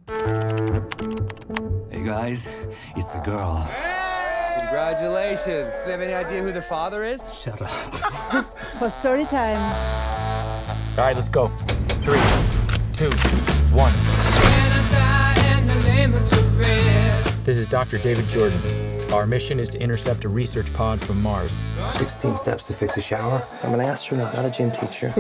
Hey guys, it's a girl. Hey! Congratulations. Do you have any idea who the father is? Shut up. For story time. All right, let's go. 3, 2, 1. This is Dr. David Jordan. Our mission is to intercept a research pod from Mars. 16 steps to fix a shower. I'm an astronaut, not a gym teacher.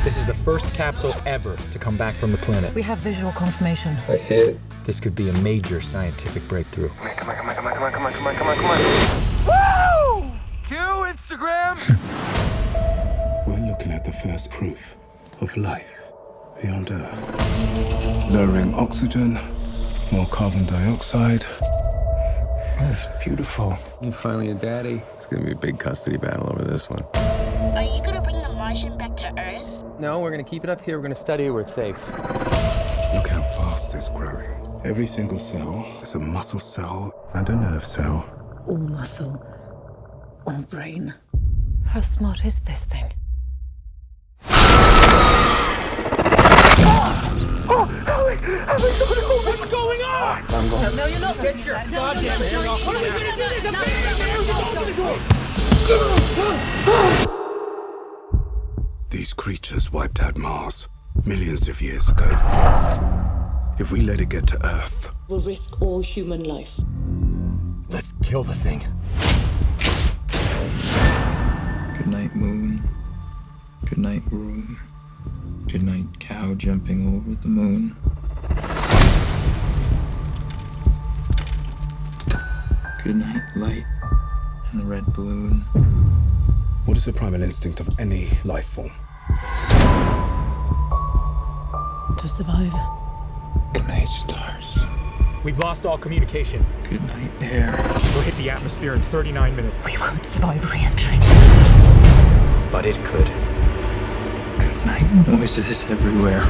This is the first capsule ever to come back from the planet. We have visual confirmation. I see it. This could be a major scientific breakthrough. Come on. Woo! Cue Instagram! We're looking at the first proof of life beyond Earth. Lowering oxygen, more carbon dioxide. That's beautiful. You're finally a daddy. It's gonna be a big custody battle over this one. Are you gonna bring the Martian back to Earth? No, we're gonna keep it up here. We're gonna study it where it's safe. Look how fast it's growing. Every single cell is a muscle cell and a nerve cell. All muscle, all brain. How smart is this thing? What's going on? I'm going. No, you're not. Get your goddamn hand off me now. These creatures wiped out Mars millions of years ago. If we let it get to Earth, We'll risk all human life. Let's kill the thing. Good night, moon. Good night, room. Good night, cow jumping over the moon. Good night, light and the red balloon. what is the primal instinct of any life form? To survive. Good night, stars. We've lost all communication. Good night, air. We'll hit the atmosphere in 39 minutes. We won't survive re-entry. But it could. Good night, noises everywhere.